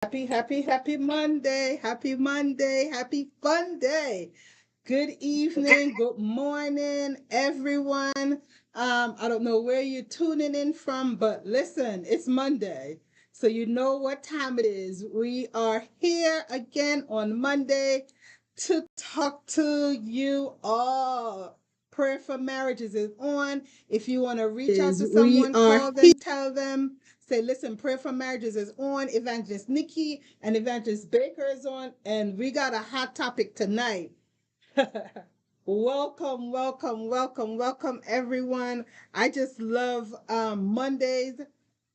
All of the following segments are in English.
Happy Monday. Happy Monday. Happy fun day. Good evening. Good morning, everyone. I don't know where you're tuning in from, but listen, it's Monday. So you know what time it is. We are here again on Monday to talk to you all. Prayer for Marriages is on. If you want to reach out to someone, call them, tell them, say, listen, Prayer for Marriages is on. Evangelist Nikki and Evangelist Baker is on. And we got a hot topic tonight. Welcome, everyone. I just love Mondays,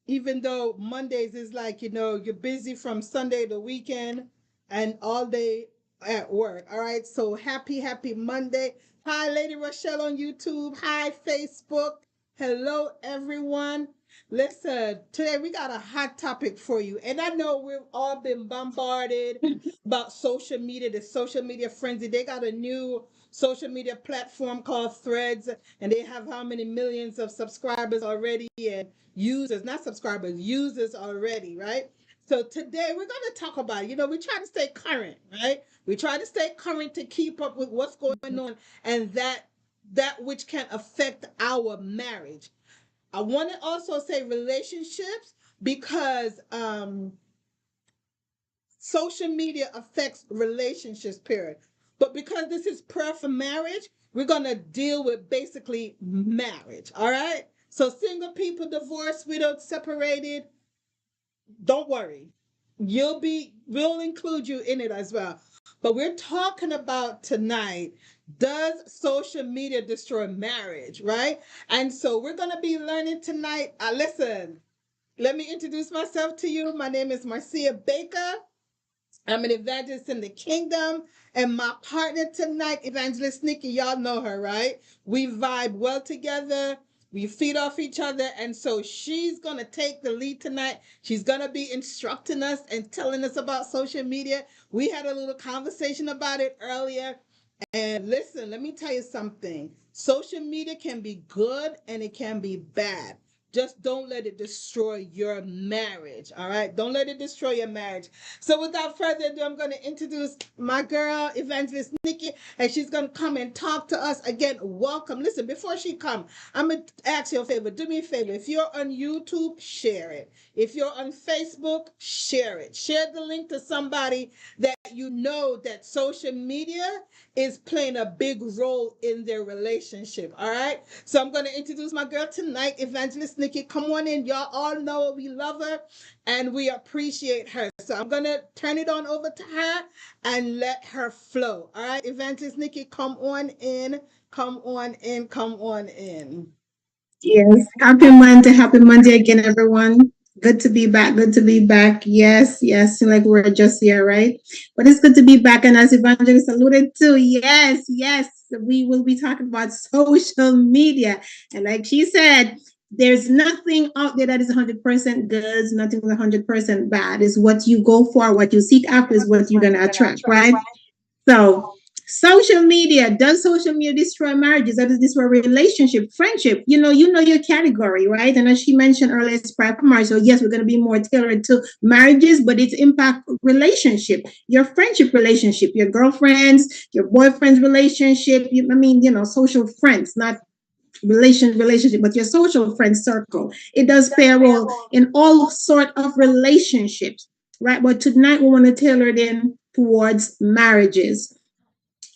even though Mondays is like, you're busy from Sunday to weekend and all day at work. All right. So happy Monday. Hi, Lady Rochelle on YouTube. Hi, Facebook. Hello, everyone. Listen, today we got a hot topic for you. And I know we've all been bombarded about social media, the social media frenzy. They got a new social media platform called Threads, and they have how many millions of subscribers already and users, not subscribers, users already, right? So today we're going to talk about, we try to stay current, right? We try to stay current to keep up with what's going on and that which can affect our marriage. I want to also say relationships because social media affects relationships, period. But because this is prayer for marriage, we're going to deal with basically marriage, all right? So single people, divorced, widowed, separated, don't worry. We'll include you in it as well. But we're talking about tonight, does social media destroy marriage, right? And so we're going to be learning tonight. Listen, let me introduce myself to you. My name is Marcia Baker. I'm an evangelist in the kingdom. And my partner tonight, Evangelist Nikki, y'all know her, right? We vibe well together. We feed off each other. And so she's going to take the lead tonight. She's going to be instructing us and telling us about social media. We had a little conversation about it earlier. And listen, let me tell you something. Social media can be good and it can be bad. Just don't let it destroy your marriage. All right. Don't let it destroy your marriage. So without further ado, I'm going to introduce my girl, Evangelist Nikki, and she's going to come and talk to us again. Welcome. Listen, before she come, I'm going to ask you a favor. Do me a favor. If you're on YouTube, share it. If you're on Facebook, share it. Share the link to somebody that you know that social media is playing a big role in their relationship. All right. So I'm going to introduce my girl tonight, Evangelist Nikki. Come on in. Y'all all know we love her and we appreciate her. So I'm going to turn it on over to her and let her flow. All right. Evangelist Nikki, come on in. Come on in. Come on in. Yes, happy Monday again, everyone. Good to be back. Good to be back. Yes, yes, like we're just here, right? But it's good to be back. And as Evangelist alluded to, yes, we will be talking about social media. And like she said, there's nothing out there that is 100% good, nothing 100% bad. It's what you go for, what you seek after is what you're going to attract, right? So, social media, does social media destroy marriages? Does it destroy relationship, friendship? You know your category, right? And as she mentioned earlier, it's private marriage. So yes, we're going to be more tailored to marriages, but it's impact relationship, your friendship relationship, your girlfriends, your boyfriend's relationship. Social friends, not relationship, but your social friend circle. It does play a role in all sort of relationships, right? But tonight we want to tailor it in towards marriages.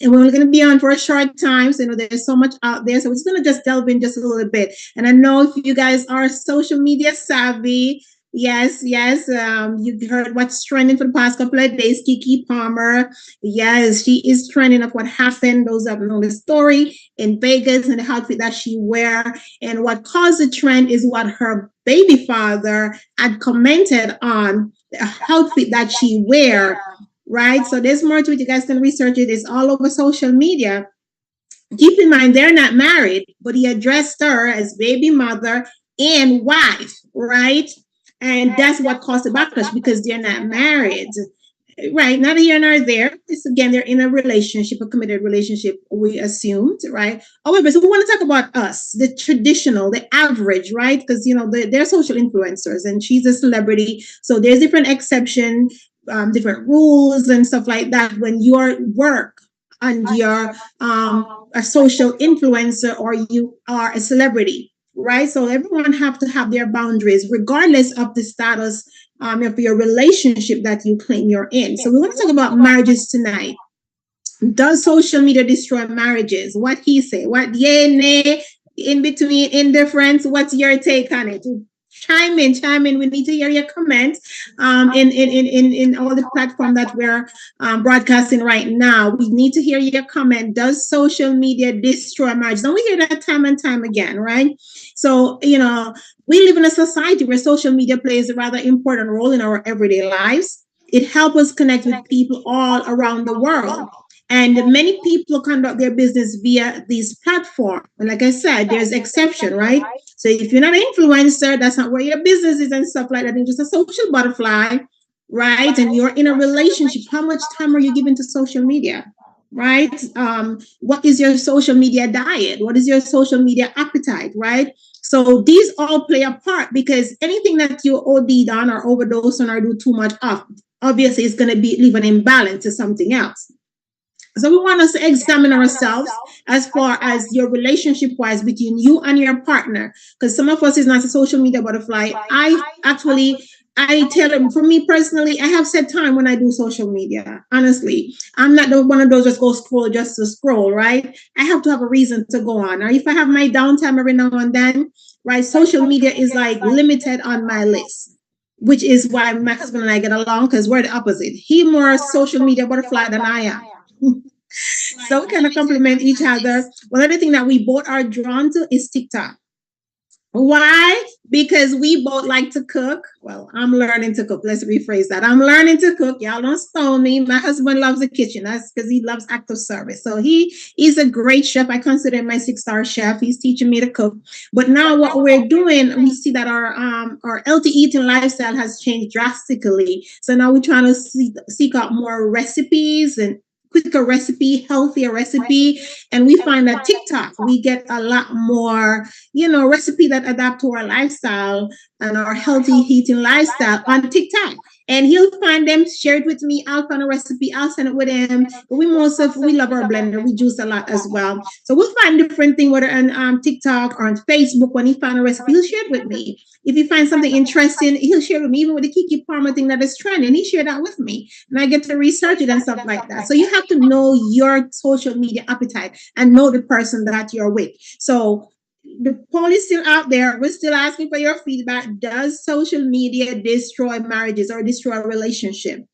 And we're going to be on for a short time. So, there's so much out there. So, we're just going to just delve in just a little bit. And I know if you guys are social media savvy, yes. You heard what's trending for the past couple of days. Kiki Palmer. Yes, she is trending of what happened. Those that know the story in Vegas and the outfit that she wear. And what caused the trend is what her baby father had commented on the outfit that she wear, right? So there's more to it. You guys can research it. It's all over social media. Keep in mind, they're not married, but he addressed her as baby mother and wife, right? And that's what caused the backlash because they're not married. Right, not here nor there. It's again, they're in a relationship, a committed relationship, we assumed, right? However, so we want to talk about us, the traditional, the average, right? Because they're social influencers and she's a celebrity. So there's different exception, different rules and stuff like that when you work and you're a social influencer or you are a celebrity, right? So everyone have to have their boundaries, regardless of the status of your relationship that you claim you're in. So we want to talk about marriages tonight. Does social media destroy marriages? What he say? What yay, nay, in between, indifference? What's your take on it? Chime in. We need to hear your comments in all the platform that we're broadcasting right now. We need to hear your comment. Does social media destroy marriage? Don't we hear that time and time again, right? So, we live in a society where social media plays a rather important role in our everyday lives. It helps us connect with people all around the world. And many people conduct their business via these platforms. And like I said, there's exception, right? So if you're not an influencer, that's not where your business is and stuff like that. You're just a social butterfly, right? And you're in a relationship. How much time are you giving to social media? Right? What is your social media diet? What is your social media appetite? Right? So these all play a part, because anything that you OD on or overdose on or do too much of, obviously it's going to leave an imbalance to something else. So we want us to examine ourselves as far as your relationship wise between you and your partner, because some of us is not a social media butterfly. I tell them, for me personally, I have set time when I do social media. Honestly, I'm not one of those just go scroll just to scroll, right? I have to have a reason to go on. Or if I have my downtime every now and then, right, social media is like limited on my list, which is why my husband and I get along, because we're the opposite. He more social media butterfly than I am. So we kind of complement each other. One other thing that we both are drawn to is TikTok. Why? Because we both like to cook. Well, I'm learning to cook. Let's rephrase that. I'm learning to cook. Y'all don't stone me. My husband loves the kitchen. That's because he loves active service. So he's a great chef. I consider him my 6-star chef. He's teaching me to cook. But now what we're doing, we see that our healthy eating lifestyle has changed drastically. So now we're trying to seek out more recipes and quicker recipe, healthier recipe. And we find that TikTok, we get a lot more, recipe that adapt to our lifestyle and our healthy eating lifestyle on TikTok. And he'll find them, share it with me. I'll find a recipe, I'll send it with him. But we love our blender. We juice a lot as well. So we'll find different things, whether on TikTok or on Facebook. When he find a recipe, he'll share it with me. If he finds something interesting, he'll share it with me. Even with the Kiki Palmer thing that is trending, he shared that with me. And I get to research it and stuff like that. So you have to know your social media appetite and know the person that you're with. So the poll is still out there. We're still asking for your feedback. Does social media destroy marriages or destroy a relationship?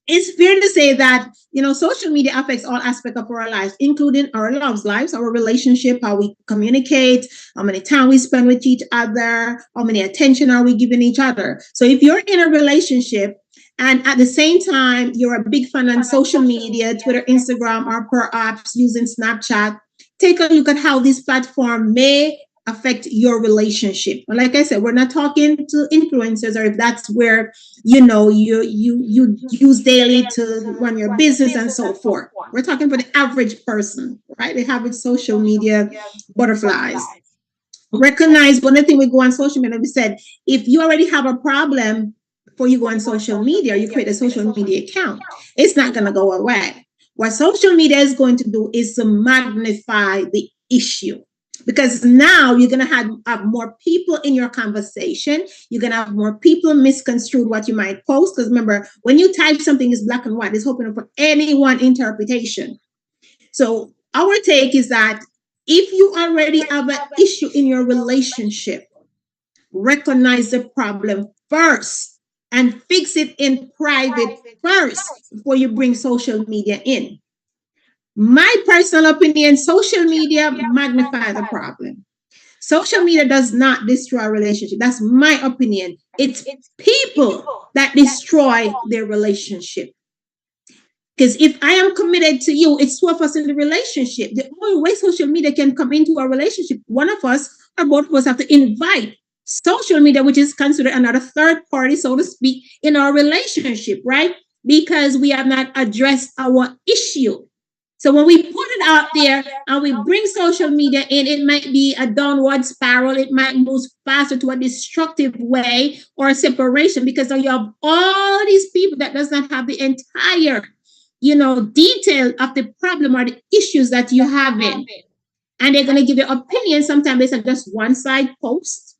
It's fair to say that, social media affects all aspects of our lives, including our loves lives, our relationship, how we communicate, how many time we spend with each other, how many attention are we giving each other. So if you're in a relationship and at the same time, you're a big fan on social media, Twitter, Instagram, or perhaps using Snapchat, take a look at how this platform may affect your relationship. Like I said, we're not talking to influencers, or if that's where you use daily to run your business and so forth. We're talking for the average person, right? They have social media butterflies. Recognize one thing, we go on social media, we said, if you already have a problem before you go on social media, you create a social media account, it's not going to go away. What social media is going to do is to magnify the issue, because now you're going to have more people in your conversation. You're going to have more people misconstrue what you might post. Because remember, when you type something, it's black and white. It's open for any one interpretation. So our take is that if you already have an issue in your relationship, recognize the problem first and fix it in private first before you bring social media in. My personal opinion, social media magnifies the problem. Social media does not destroy a relationship. That's my opinion. It's people that destroy their relationship. Because if I am committed to you, it's two of us in the relationship. The only way social media can come into a relationship, one of us or both of us have to invite social media, which is considered another third party, so to speak, in our relationship, right? because we have not addressed our issue. So when we put it out there and we bring social media in, it might be a downward spiral. It might move faster to a destructive way or a separation, because you have all these people that does not have the entire, detail of the problem or the issues that you have in. And they're going to give you opinion sometimes based on just one side post,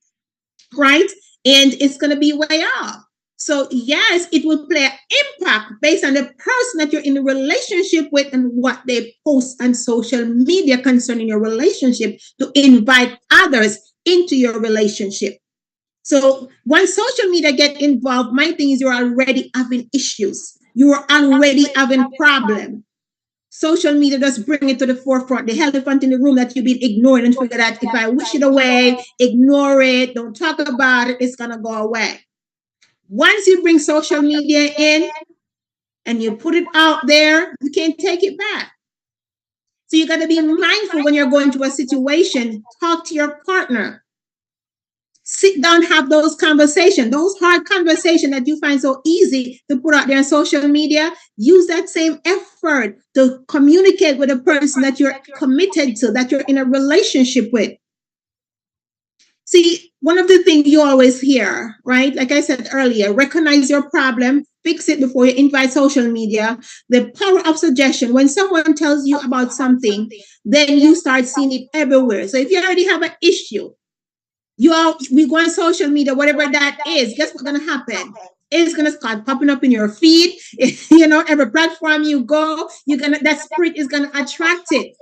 right? And it's going to be way off. So yes, it will play an impact based on the person that you're in a relationship with and what they post on social media concerning your relationship to invite others into your relationship. So once social media get involved, my thing is you're already having issues. You're already having problems. Social media just bring it to the forefront, the elephant in the room that you've been ignoring, and figure that if I wish it away, ignore it, don't talk about it, it's gonna go away. Once you bring social media in and you put it out there, you can't take it back. So you got to be mindful when you're going to a situation. Talk to your partner. Sit down, have those conversations, those hard conversations that you find so easy to put out there on social media. Use that same effort to communicate with a person that you're committed to, that you're in a relationship with. See, one of the things you always hear, right? Like I said earlier, recognize your problem, fix it before you invite social media. The power of suggestion. When someone tells you about something, then you start seeing it everywhere. So if you already have an issue, we go on social media, whatever that is, guess what's going to happen? It's going to start popping up in your feed. Every platform you go, that spirit is going to attract it.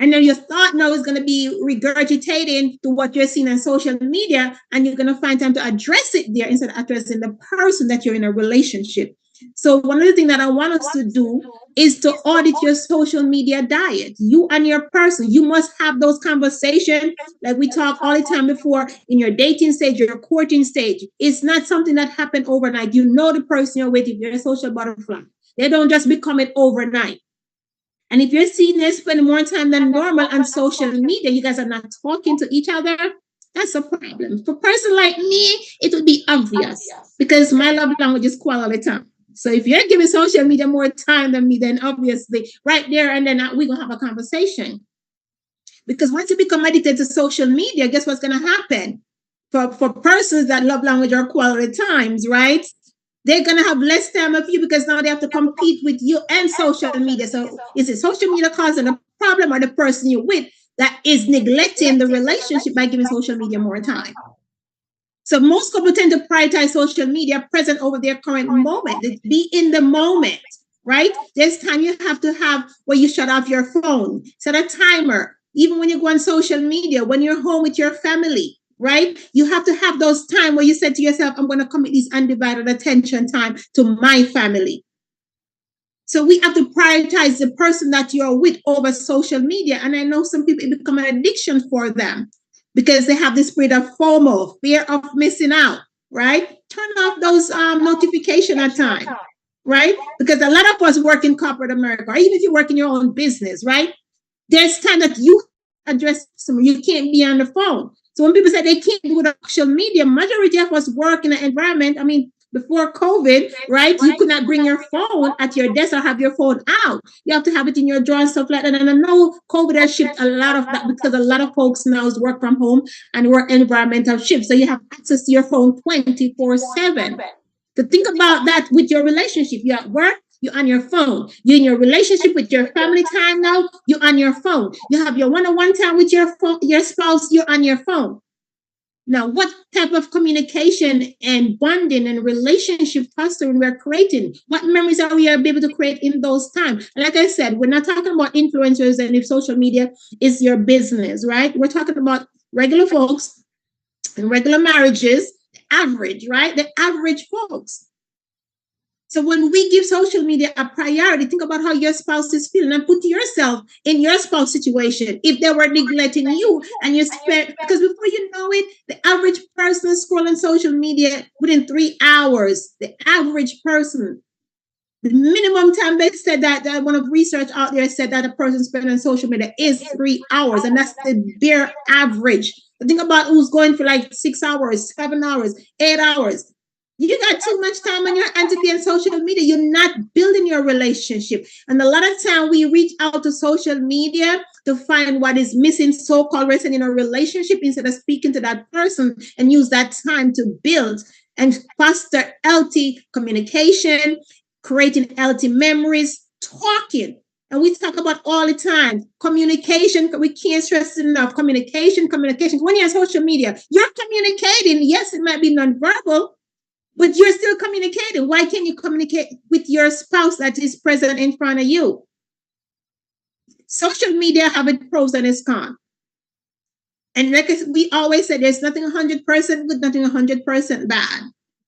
And then your thought now is going to be regurgitating to what you're seeing on social media, and you're going to find time to address it there instead of addressing the person that you're in a relationship. So one of the things that I want us to do is to audit your social media diet. You and your person, you must have those conversations like we talked all the time before in your dating stage, your courting stage. It's not something that happened overnight. You know the person you're with, if you're a social butterfly. They don't just become it overnight. And if you're seeing them spend more time than normal on social media, you guys are not talking to each other, that's a problem. For a person like me, it would be obvious because my love language is quality time. So if you're giving social media more time than me, then obviously right there and then we're going to have a conversation. Because once you become addicted to social media, guess what's going to happen? For persons that love language are quality times, right? They're going to have less time of you because now they have to compete with you and social media. So is it social media causing a problem, or the person you're with that is neglecting the relationship by giving social media more time? So most people tend to prioritize social media present over their current moment. Be in the moment, right? There's time you have to have where you shut off your phone, set a timer. Even when you go on social media, when you're home with your family, right? You have to have those time where you said to yourself, I'm going to commit this undivided attention time to my family. So we have to prioritize the person that you're with over social media. And I know some people, it become an addiction for them because they have this spirit of FOMO, fear of missing out, right? Turn off those notifications at time, right? Because a lot of us work in corporate America, or even if you work in your own business, right? There's time that you address someone, you can't be on the phone. So when people say they can't do it on social media, majority of us work in an environment, I mean, before COVID, right? You could not bring your phone at your desk or have your phone out. You have to have it in your drawer and stuff like that. And I know COVID has shifted a lot of that because a lot of folks now work from home and work environmental shifts. So you have access to your phone 24/7. To think about that with your relationship. You're at work, you're on your phone. You're in your relationship with your family time now, you're on your phone. You have your one-on-one time with your spouse, you're on your phone. Now, what type of communication and bonding and relationship fostering we're creating? What memories are we able to create in those times? Like I said, we're not talking about influencers and if social media is your business, right? We're talking about regular folks and regular marriages, average, right? The average folks. So when we give social media a priority, think about how your spouse is feeling and put yourself in your spouse situation. If they were neglecting you and you spend, because before you know it, the average person is scrolling social media within 3 hours. The average person. The minimum time they said that one of research out there said that a person spending on social media is 3 hours, and that's the bare average. Think about who's going for like 6 hours, 7 hours, 8 hours. You got too much time on your hands to be on social media. You're not building your relationship. And a lot of time we reach out to social media to find what is missing, so-called reason in a relationship, instead of speaking to that person and use that time to build and foster healthy communication, creating healthy memories, talking. And we talk about all the time communication. We can't stress it enough. Communication. When you're on social media, you're communicating. Yes, it might be nonverbal, but you're still communicating. Why can't you communicate with your spouse that is present in front of you? Social media have its pros and its cons. And like we always say, there's nothing 100% good, nothing 100% bad.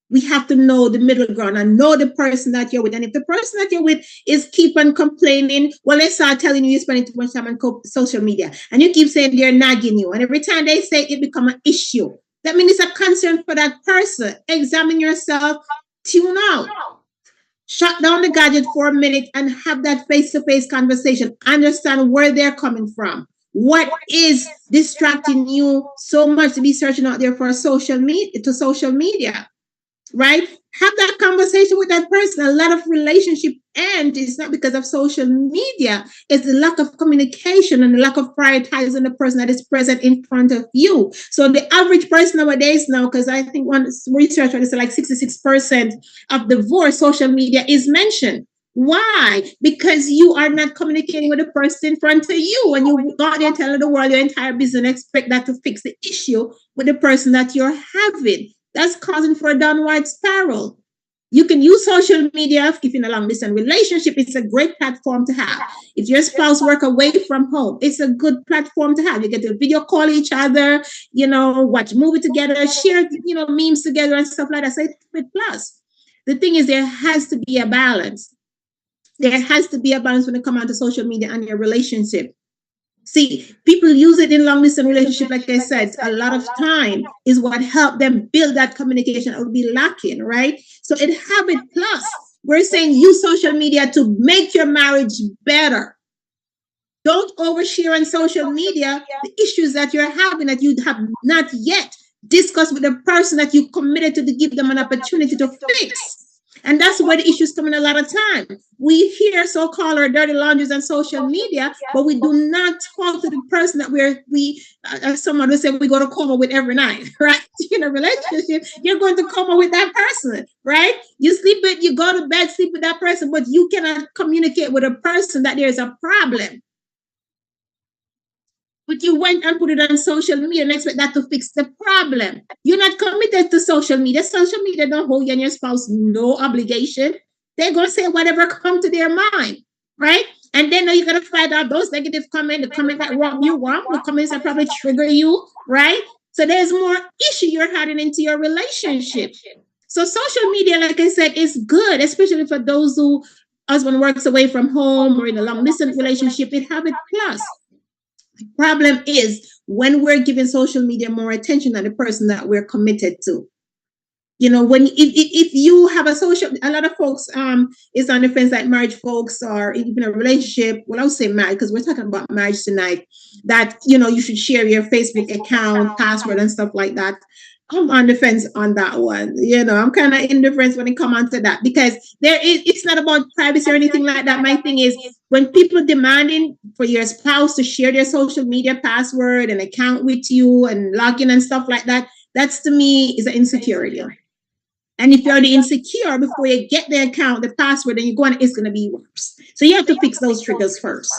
We have to know the middle ground and know the person that you're with. And if the person that you're with is keep on complaining, well, they start telling you you're spending too much time on social media. And you keep saying they're nagging you. And every time they say it become an issue. That means it's a concern for that person. Examine yourself, tune out. Shut down the gadget for a minute and have that face-to-face conversation. Understand where they're coming from. What is distracting you so much to be searching out there for social media, right? Have that conversation with that person. A lot of relationship end is not because of social media. It's the lack of communication and the lack of prioritizing the person that is present in front of you. So the average person nowadays now, because I think one research is like 66% of divorce, social media is mentioned. Why? Because you are not communicating with the person in front of you, and you go out there telling the world your entire business and expect that to fix the issue with the person that you're having. That's causing for a downward spiral. You can use social media if in a long distance relationship. It's a great platform to have. If your spouse work away from home, it's a good platform to have. You get to video call each other, watch movie together, share, memes together and stuff like that. So it's a plus. The thing is, there has to be a balance. There has to be a balance when it comes to social media and your relationship. See, people use it in long distance relationship, like I said, a lot of time is what helped them build that communication. It would be lacking, right? So it have it plus. We're saying use social media to make your marriage better. Don't overshare on social media the issues that you're having that you have not yet discussed with the person that you committed to give them an opportunity to fix. And that's where the issues come in a lot of time. We hear so-called our dirty laundries on social media, but we do not talk to the person that someone would say we go to coma with every night, right? In a relationship, you're going to coma with that person, right? You go to bed, sleep with that person, but you cannot communicate with a person that there's a problem. But you went and put it on social media and expect that to fix the problem. You're not committed to social media. Social media don't hold you and your spouse no obligation. They're going to say whatever come to their mind, right? And then you're going to find out those negative comments, the comment that rub you wrong, the comments that probably trigger you, right? So there's more issue you're having into your relationship. So social media, like I said, is good, especially for those who husband works away from home or in a long distance relationship. It have it plus. The problem is when we're giving social media more attention than the person that we're committed to. If you have a lot of folks is on the fence, like marriage folks or even a relationship. Well, I would say marriage because we're talking about marriage tonight. That you should share your Facebook account, password, and stuff like that. I'm on the fence on that one. I'm kind of indifferent when it comes on to that because it's not about privacy or anything like that. My thing is when people demanding for your spouse to share their social media password and account with you and log in and stuff like that, that's to me is an insecurity. And if you're already insecure before you get the account, the password, and you go on, it's going to be worse. So you have to fix those triggers first.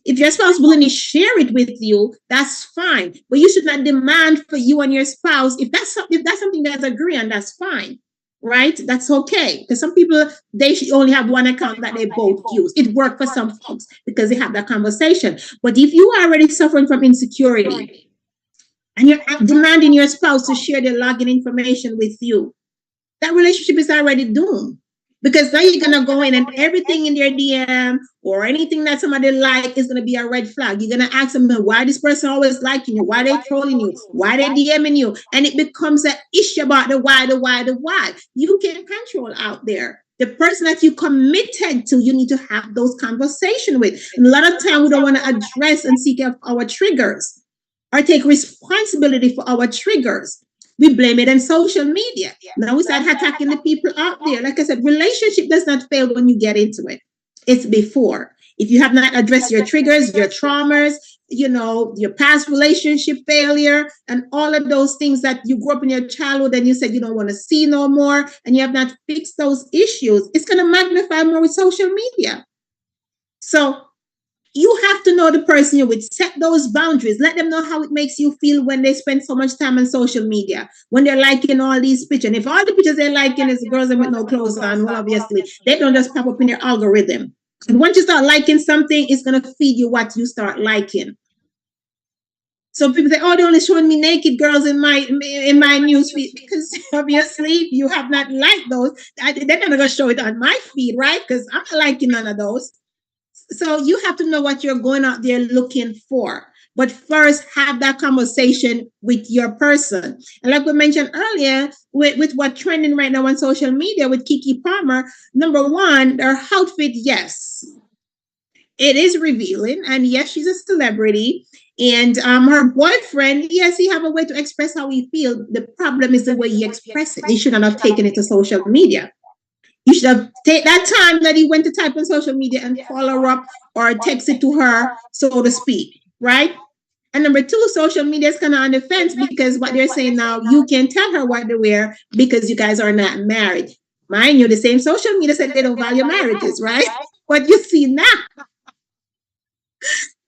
If your spouse willing to share it with you, that's fine. But you should not demand for you and your spouse. If that's something that's agreed on, that's fine, right? That's okay. Because some people, they should only have one account that they both use. It worked for some folks because they have that conversation. But if you are already suffering from insecurity and you're demanding your spouse to share their login information with you, that relationship is already doomed. Because now you're going to go in and everything in their DM or anything that somebody like is going to be a red flag. You're going to ask them, why this person always liking you? Why they trolling you? Why they DMing you? And it becomes an issue about the why. You can control out there. The person that you committed to, you need to have those conversations with. And a lot of time we don't want to address and seek out our triggers or take responsibility for our triggers. We blame it on social media. Now we start attacking the people out there. Like I said, relationship does not fail when you get into it. It's before. If you have not addressed your triggers, your traumas, your past relationship failure, and all of those things that you grew up in your childhood and you said you don't want to see no more, and you have not fixed those issues, it's going to magnify more with social media. So you have to know the person you're with. Set those boundaries. Let them know how it makes you feel when they spend so much time on social media, when they're liking all these pictures. And if all the pictures they're liking is girls with no clothes on, well, obviously, they don't just pop up in your algorithm. And once you start liking something, it's going to feed you what you start liking. So people say, "Oh, they're only showing me naked girls in my news feed," because obviously you have not liked those. They're not going to show it on my feed, right? Because I'm not liking none of those. So you have to know what you're going out there looking for. But first, have that conversation with your person. And like we mentioned earlier, with what's trending right now on social media with Keke Palmer, number one, her outfit, yes, it is revealing. And yes, she's a celebrity. And her boyfriend, yes, he have a way to express how he feels. The problem is the way he express it. He shouldn't have taken it to social media. You should have taken that time that he went to type on social media and follow her up or text it to her, so to speak, right? And number two, social media is kind of on the fence because what they're saying now, you can tell her what to wear because you guys are not married. Mind you, the same social media said they don't value marriages, right? What you see now,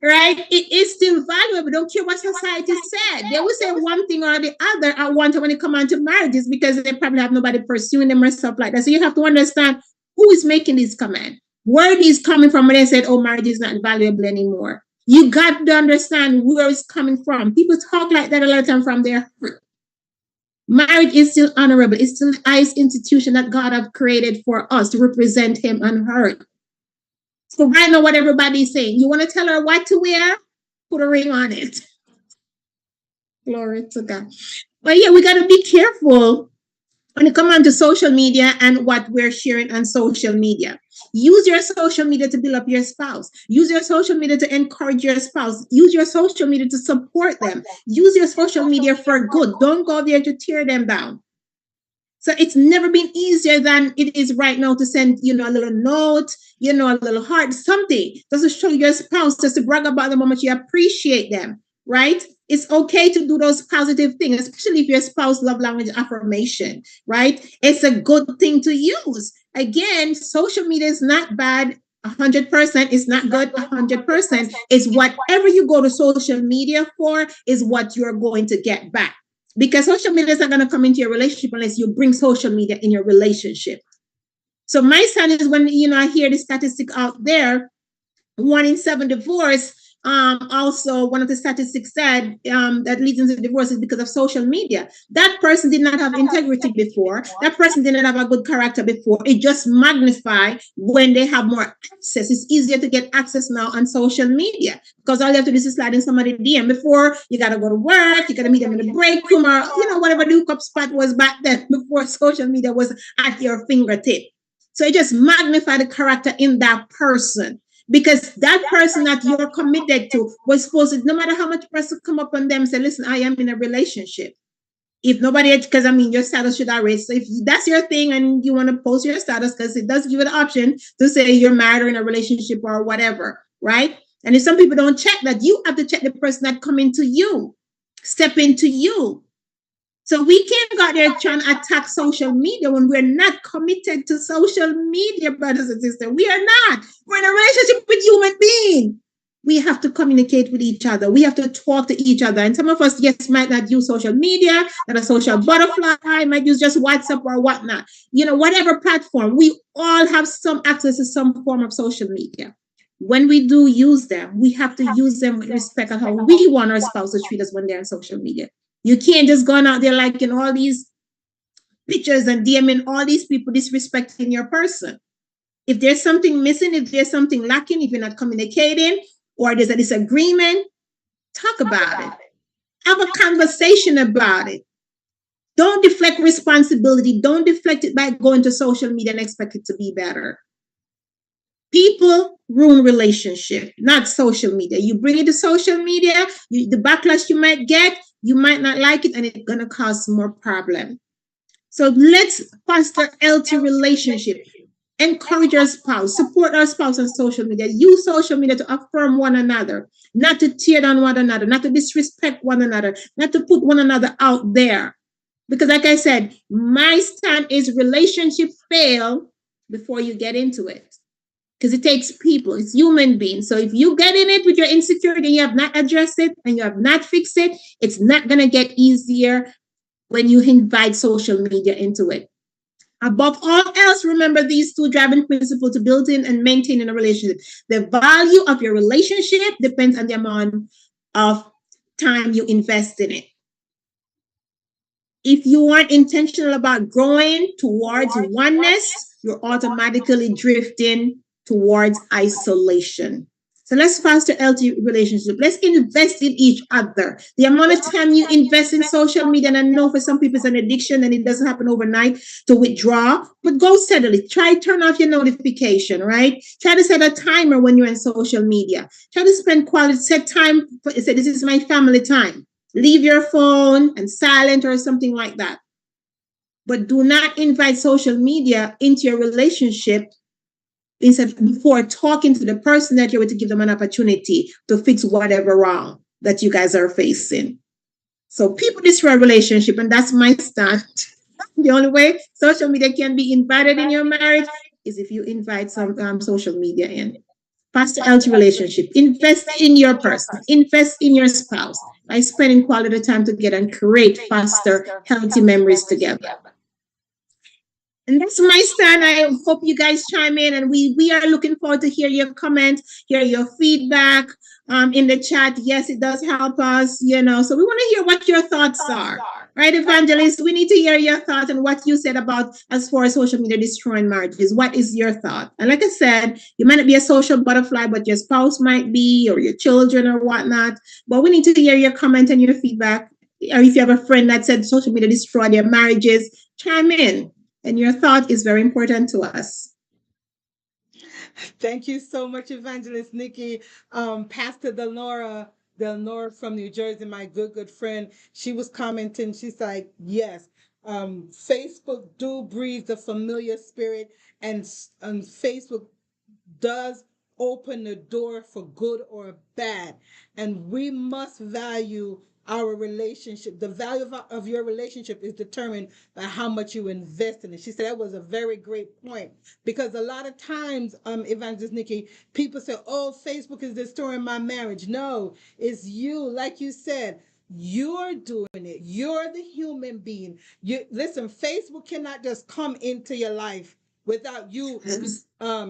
right? It is still valuable. Don't care what society said. They will say one thing or the other at one time when it comes on to marriages because they probably have nobody pursuing them or stuff like that. So you have to understand who is making these comments, where these coming from when they said, "Oh, marriage is not valuable anymore." You got to understand where it's coming from. People talk like that a lot of time from their hurt. Marriage is still honorable. It's still the highest institution that God have created for us to represent Him on earth. So right now, what everybody's saying, you want to tell her what to wear? Put a ring on it. Glory to God. But yeah, we got to be careful when it comes on to social media and what we're sharing on social media. Use your social media to build up your spouse. Use your social media to encourage your spouse. Use your social media to support them. Use your social media for good. Don't go there to tear them down. So it's never been easier than it is right now to send, a little note, a little heart, something just to show your spouse, just to brag about them how much you appreciate them, right? It's okay to do those positive things, especially if your spouse love language affirmation, right? It's a good thing to use. Again, social media is not bad 100%. It's not good 100%. It's whatever you go to social media for is what you're going to get back. Because social media is not going to come into your relationship unless you bring social media in your relationship. So my son is when, I hear the statistic out there, 1 in 7 divorce. Also, one of the statistics said that leads into divorce is because of social media. That person did not have integrity before. That person did not have a good character before. It just magnifies when they have more access. It's easier to get access now on social media because all you have to do is slide in somebody's DM. Before, you got to go to work, you got to meet them in the break room or, whatever the hookup spot was back then before social media was at your fingertip. So it just magnified the character in that person. Because that person that you're committed to was supposed to, no matter how much person come up on them and say, "Listen, I am in a relationship." If nobody, because your status should already. So if that's your thing and you want to post your status, because it does give you the option to say you're married or in a relationship or whatever, right? And if some people don't check that, you have to check the person that come into you, step into you. So we can't go out there trying to attack social media when we're not committed to social media, brothers and sisters. We are not. We're in a relationship with human beings. We have to communicate with each other. We have to talk to each other. And some of us, yes, might not use social media, that a social butterfly, might use just WhatsApp or whatnot. Whatever platform, we all have some access to some form of social media. When we do use them, we have to use them with respect on how we want our spouse to treat us when they're on social media. You can't just go out there liking all these pictures and DMing all these people disrespecting your person. If there's something missing, if there's something lacking, if you're not communicating or there's a disagreement, talk about it. Have a conversation about it. Don't deflect responsibility. Don't deflect it by going to social media and expect it to be better. People ruin relationship, not social media. You bring it to social media, the backlash you might get, You might not like it and it's going to cause more problem. So let's foster healthy relationship. Encourage our spouse, support our spouse on social media, use social media to affirm one another, not to tear down one another, not to disrespect one another, not to put one another out there. Because, like I said, my stand is relationship fail before you get into it. Because it takes people, it's human beings. So if you get in it with your insecurity and you have not addressed it and you have not fixed it, it's not going to get easier when you invite social media into it. Above all else, remember these two driving principles to building and maintaining a relationship. The value of your relationship depends on the amount of time you invest in it. If you aren't intentional about growing towards oneness, you're automatically drifting towards isolation. So let's foster healthy relationship. Let's invest in each other. The amount of time you invest in social media, and I know for some people it's an addiction and it doesn't happen overnight to withdraw, but go steadily. Try turn off your notification, right? Try to set a timer when you're in social media. Try to spend quality, set time, say this is my family time. Leave your phone and silent or something like that. But do not invite social media into your relationship instead before talking to the person that you're with to give them an opportunity to fix whatever wrong that you guys are facing. So people destroy relationship, and that's my stand. The only way social media can be invited in your marriage is if you invite some social media in. Foster healthy relationship. Invest in your person. Invest in your spouse by spending quality time together and create faster, healthy memories together. And that's my stand. I hope you guys chime in, and we are looking forward to hear your comments, hear your feedback in the chat. Yes, it does help us, so we want to hear what your thoughts are. Right, Evangelist? We need to hear your thoughts and what you said about as far as social media destroying marriages. What is your thought? And like I said, you might not be a social butterfly, but your spouse might be, or your children or whatnot. But we need to hear your comment and your feedback. Or if you have a friend that said social media destroyed their marriages, chime in. And your thought is very important to us. Thank you so much, Evangelist Nikki. Pastor Delnora from New Jersey, my good friend, she was commenting. She's like, yes, Facebook do breathe the familiar spirit, and Facebook does open the door for good or bad. And we must value our relationship. The value of your relationship is determined by how much you invest in it. She said that was a very great point, because a lot of times, Evangelist Nikki, people say, oh, Facebook is destroying my marriage. No, it's you. Like you said, you're doing it. You're the human being. You listen, Facebook cannot just come into your life without you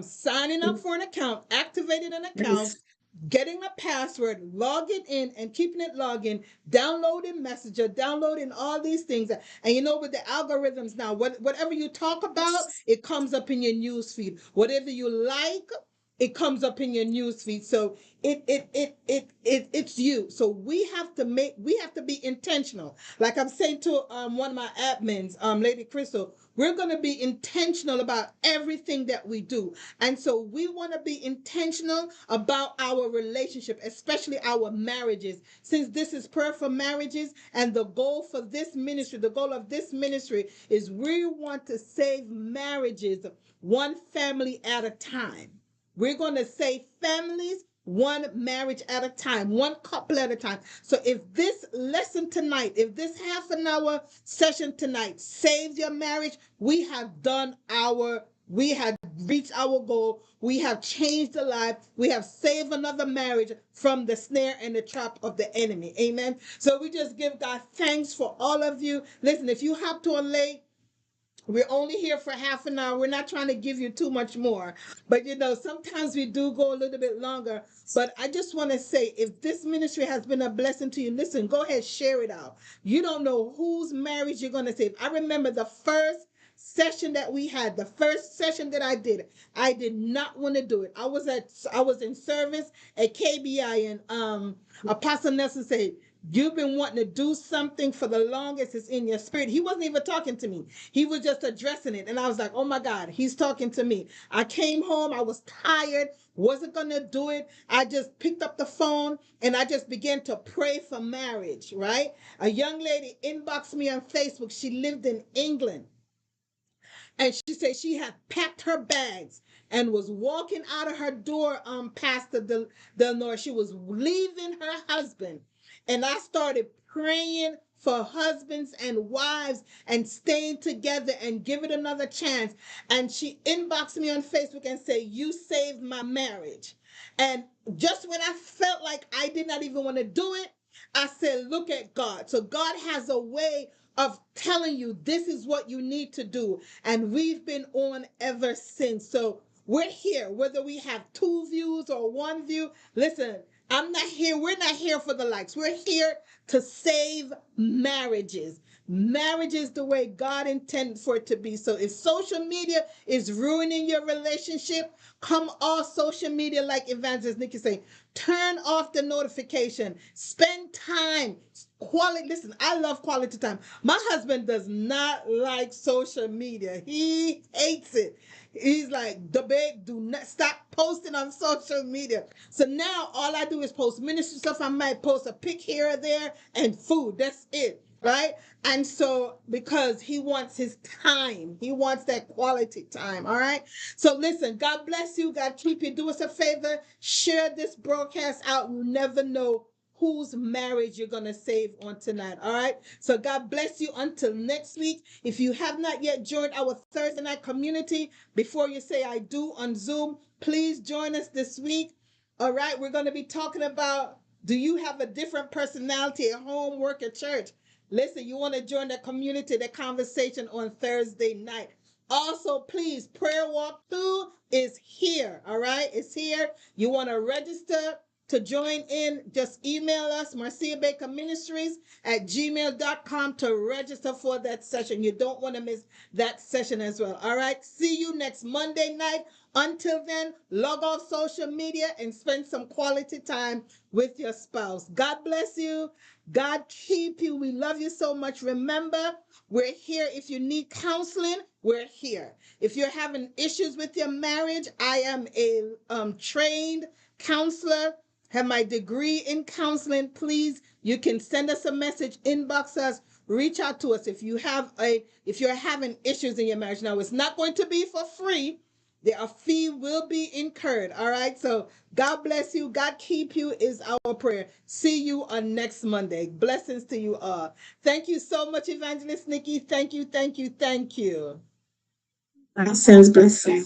signing up for an account, activating an account, getting a password, logging in and keeping it logged in, downloading Messenger, downloading all these things. And with the algorithms now, whatever you talk about, it comes up in your news feed. Whatever you like, it comes up in your news feed. So it's you. So we have to be intentional. Like I'm saying to one of my admins, Lady Crystal, we're going to be intentional about everything that we do. And so we want to be intentional about our relationship, especially our marriages. Since this is prayer for marriages, and the goal of this ministry is we want to save marriages one family at a time. We're going to save families one marriage at a time, one couple at a time. So if this lesson tonight, if this half an hour session tonight saves your marriage, we have reached our goal. We have changed a life. We have saved another marriage from the snare and the trap of the enemy. Amen. So we just give God thanks for all of you. Listen, if you have to late, we're only here for half an hour. We're not trying to give you too much more. But sometimes we do go a little bit longer. But I just want to say, if this ministry has been a blessing to you, listen, go ahead, share it out. You don't know whose marriage you're going to save. I remember the first session that we had, the first session that I did not want to do it. I was in service at KBI, and Apostle Nelson said, You've been wanting to do something for the longest. It's in your spirit. He wasn't even talking to me. He was just addressing it. And I was like, oh my God, he's talking to me. I came home. I was tired. Wasn't going to do it. I just picked up the phone and I just began to pray for marriage, right? A young lady inboxed me on Facebook. She lived in England. And she said she had packed her bags and was walking out of her door, Pastor Delnor. She was leaving her husband. And I started praying for husbands and wives and staying together and give it another chance. And she inboxed me on Facebook and said, you saved my marriage. And just when I felt like I did not even want to do it, I said, look at God. So God has a way of telling you this is what you need to do. And we've been on ever since. So we're here, whether we have 2 views or 1 view. Listen, I'm not here. We're not here for the likes. We're here to save marriages. Marriage is the way God intended for it to be. So if social media is ruining your relationship, come off social media like Evangelist Nikki say. Turn off the notification. Spend time. Quality. Listen, I love quality time. My husband does not like social media. He hates it. He's like, the babe, do not stop posting on social media. So now all I do is post ministry stuff. I might post a pic here or there and food. That's it. Right? And so because he wants his time, he wants that quality time. All right. So listen, God bless you. God keep you. Do us a favor. Share this broadcast out. You never know whose marriage you're going to save on tonight. All right. So God bless you until next week. If you have not yet joined our Thursday night community, before you say I do on Zoom, please join us this week. All right. We're going to be talking about, do you have a different personality at home, work, at church? Listen, you want to join the community, the conversation on Thursday night. Also, please, prayer walkthrough is here. All right. It's here. You want to register to join in, just email us, Marcia Baker Ministries at gmail.com to register for that session. You don't want to miss that session as well. All right. See you next Monday night. Until then, log off social media and spend some quality time with your spouse. God bless you. God keep you. We love you so much. Remember, we're here. If you need counseling, we're here. If you're having issues with your marriage, I am a trained counselor, have my degree in counseling. Please, you can send us a message, inbox us, reach out to us if you're having issues in your marriage. Now, it's not going to be for free. A fee will be incurred. All right. So God bless you. God keep you is our prayer. See you on next Monday. Blessings to you all. Thank you so much, Evangelist Nikki. Thank you. Thank you. Thank you. Blessings, blessings.